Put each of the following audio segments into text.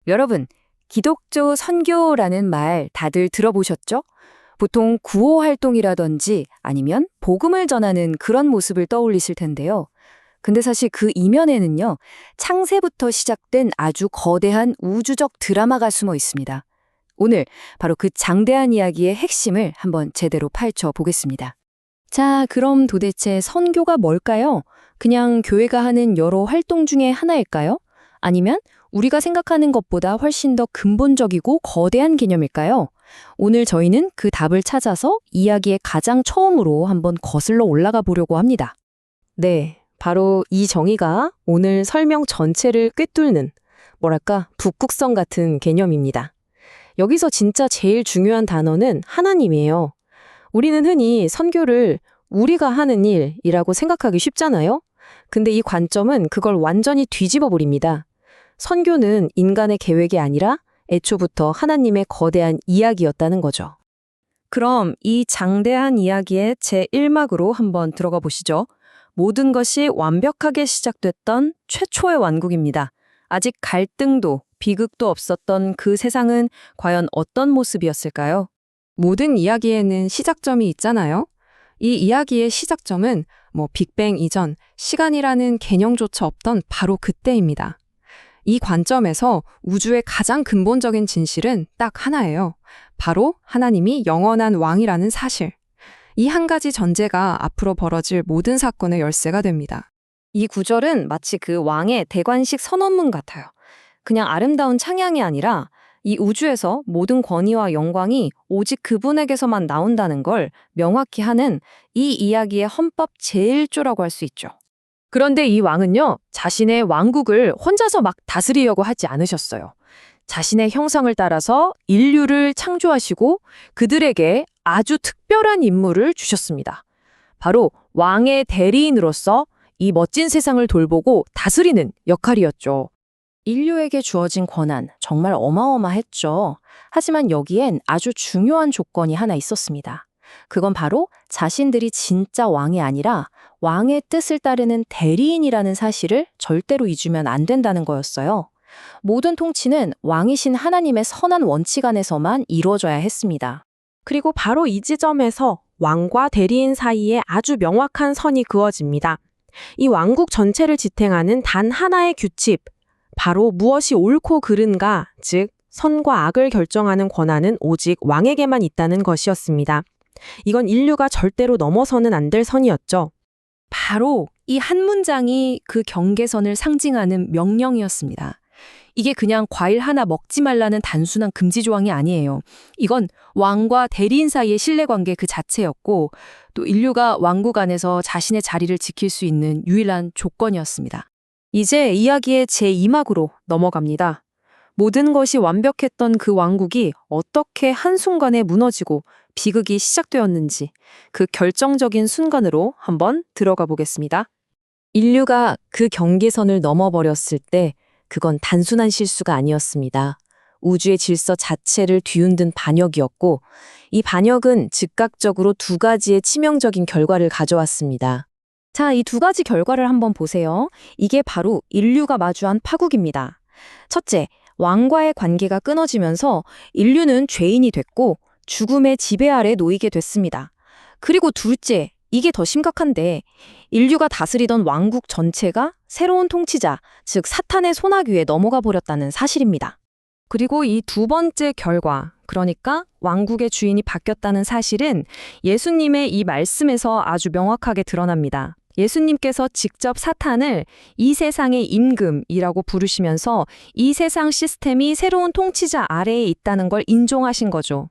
여러분, 기독교 선교라는 말 다들 들어보셨죠? 보통 구호 활동이라든지 아니면 복음을 전하는 그런 모습을 떠올리실 텐데요. 근데 사실 그 이면에는요, 창세부터 시작된 아주 거대한 우주적 드라마가 숨어 있습니다. 오늘 바로 그 장대한 이야기의 핵심을 한번 제대로 파헤쳐 보겠습니다. 자, 그럼 도대체 선교가 뭘까요? 그냥 교회가 하는 여러 활동 중에 하나일까요? 아니면 우리가 생각하는 것보다 훨씬 더 근본적이고 거대한 개념일까요? 오늘 저희는 그 답을 찾아서 이야기의 가장 처음으로 한번 거슬러 올라가 보려고 합니다. 네, 바로 이 정의가 오늘 설명 전체를 꿰뚫는, 북극성 같은 개념입니다. 여기서 진짜 제일 중요한 단어는 하나님이에요. 우리는 흔히 선교를 우리가 하는 일이라고 생각하기 쉽잖아요? 근데 이 관점은 그걸 완전히 뒤집어 버립니다. 선교는 인간의 계획이 아니라 애초부터 하나님의 거대한 이야기였다는 거죠. 그럼 이 장대한 이야기의 제1막으로 한번 들어가 보시죠. 모든 것이 완벽하게 시작됐던 최초의 왕국입니다. 아직 갈등도 비극도 없었던 그 세상은 과연 어떤 모습이었을까요? 모든 이야기에는 시작점이 있잖아요. 이 이야기의 시작점은 빅뱅 이전, 시간이라는 개념조차 없던 바로 그때입니다. 이 관점에서 우주의 가장 근본적인 진실은 딱 하나예요. 바로 하나님이 영원한 왕이라는 사실. 이 한 가지 전제가 앞으로 벌어질 모든 사건의 열쇠가 됩니다. 이 구절은 마치 그 왕의 대관식 선언문 같아요. 그냥 아름다운 창양이 아니라 이 우주에서 모든 권위와 영광이 오직 그분에게서만 나온다는 걸 명확히 하는 이 이야기의 헌법 제1조라고 할 수 있죠. 그런데 이 왕은요, 자신의 왕국을 혼자서 막 다스리려고 하지 않으셨어요. 자신의 형상을 따라서 인류를 창조하시고 그들에게 아주 특별한 임무를 주셨습니다. 바로 왕의 대리인으로서 이 멋진 세상을 돌보고 다스리는 역할이었죠. 인류에게 주어진 권한, 정말 어마어마했죠. 하지만 여기엔 아주 중요한 조건이 하나 있었습니다. 그건 바로 자신들이 진짜 왕이 아니라 왕의 뜻을 따르는 대리인이라는 사실을 절대로 잊으면 안 된다는 거였어요. 모든 통치는 왕이신 하나님의 선한 원칙 안에서만 이루어져야 했습니다. 그리고 바로 이 지점에서 왕과 대리인 사이에 아주 명확한 선이 그어집니다. 이 왕국 전체를 지탱하는 단 하나의 규칙, 바로 무엇이 옳고 그른가, 즉 선과 악을 결정하는 권한은 오직 왕에게만 있다는 것이었습니다. 이건 인류가 절대로 넘어서는 안 될 선이었죠. 바로 이 한 문장이 그 경계선을 상징하는 명령이었습니다. 이게 그냥 과일 하나 먹지 말라는 단순한 금지 조항이 아니에요. 이건 왕과 대리인 사이의 신뢰관계 그 자체였고 또 인류가 왕국 안에서 자신의 자리를 지킬 수 있는 유일한 조건이었습니다. 이제 이야기의 제2막으로 넘어갑니다. 모든 것이 완벽했던 그 왕국이 어떻게 한순간에 무너지고 비극이 시작되었는지 그 결정적인 순간으로 한번 들어가 보겠습니다. 인류가 그 경계선을 넘어버렸을 때 그건 단순한 실수가 아니었습니다. 우주의 질서 자체를 뒤흔든 반역이었고 이 반역은 즉각적으로 두 가지의 치명적인 결과를 가져왔습니다. 자, 이 두 가지 결과를 한번 보세요. 이게 바로 인류가 마주한 파국입니다. 첫째, 왕과의 관계가 끊어지면서 인류는 죄인이 됐고 죽음의 지배 아래 놓이게 됐습니다. 그리고 둘째, 이게 더 심각한데 인류가 다스리던 왕국 전체가 새로운 통치자, 즉 사탄의 손아귀에 넘어가 버렸다는 사실입니다. 그리고 이 두 번째 결과, 그러니까 왕국의 주인이 바뀌었다는 사실은 예수님의 이 말씀에서 아주 명확하게 드러납니다. 예수님께서 직접 사탄을 이 세상의 임금이라고 부르시면서 이 세상 시스템이 새로운 통치자 아래에 있다는 걸 인정하신 거죠.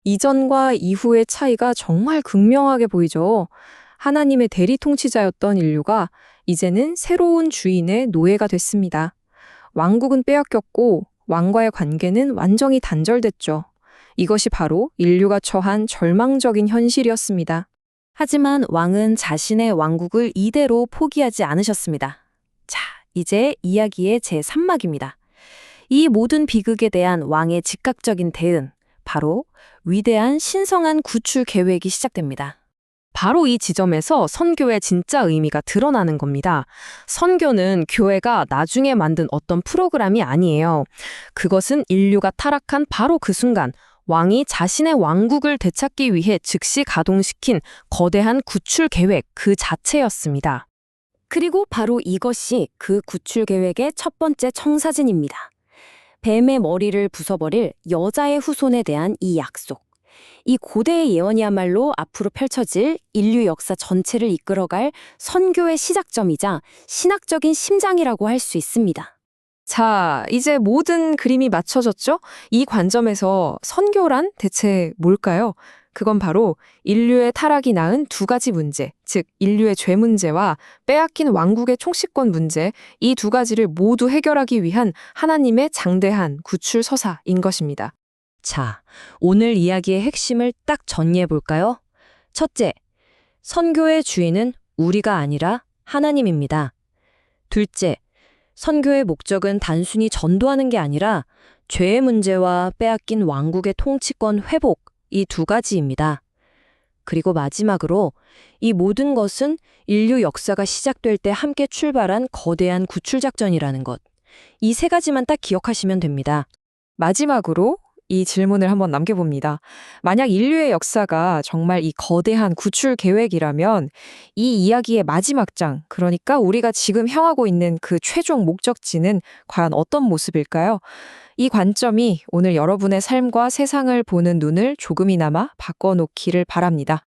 이전과 이후의 차이가 정말 극명하게 보이죠. 하나님의 대리 통치자였던 인류가 이제는 새로운 주인의 노예가 됐습니다. 왕국은 빼앗겼고 왕과의 관계는 완전히 단절됐죠. 이것이 바로 인류가 처한 절망적인 현실이었습니다. 하지만 왕은 자신의 왕국을 이대로 포기하지 않으셨습니다. 자, 이제 이야기의 제3막입니다. 이 모든 비극에 대한 왕의 즉각적인 대응, 바로 위대한 신성한 구출 계획이 시작됩니다. 바로 이 지점에서 선교의 진짜 의미가 드러나는 겁니다. 선교는 교회가 나중에 만든 어떤 프로그램이 아니에요. 그것은 인류가 타락한 바로 그 순간 왕이 자신의 왕국을 되찾기 위해 즉시 가동시킨 거대한 구출 계획 그 자체였습니다. 그리고 바로 이것이 그 구출 계획의 첫 번째 청사진입니다. 뱀의 머리를 부숴버릴 여자의 후손에 대한 이 약속. 이 고대의 예언이야말로 앞으로 펼쳐질 인류 역사 전체를 이끌어갈 선교의 시작점이자 신학적인 심장이라고 할 수 있습니다. 자, 이제 모든 그림이 맞춰졌죠? 이 관점에서 선교란 대체 뭘까요? 그건 바로 인류의 타락이 낳은 두 가지 문제, 즉 인류의 죄 문제와 빼앗긴 왕국의 총식권 문제, 이 두 가지를 모두 해결하기 위한 하나님의 장대한 구출 서사인 것입니다. 자, 오늘 이야기의 핵심을 딱 정리해 볼까요? 첫째, 선교의 주인은 우리가 아니라 하나님입니다. 둘째, 선교의 목적은 단순히 전도하는 게 아니라 죄의 문제와 빼앗긴 왕국의 통치권 회복, 이 두 가지입니다. 그리고 마지막으로 이 모든 것은 인류 역사가 시작될 때 함께 출발한 거대한 구출작전이라는 것. 이 세 가지만 딱 기억하시면 됩니다. 마지막으로 이 질문을 한번 남겨봅니다. 만약 인류의 역사가 정말 이 거대한 구출 계획이라면 이 이야기의 마지막 장, 그러니까 우리가 지금 향하고 있는 그 최종 목적지는 과연 어떤 모습일까요? 이 관점이 오늘 여러분의 삶과 세상을 보는 눈을 조금이나마 바꿔놓기를 바랍니다.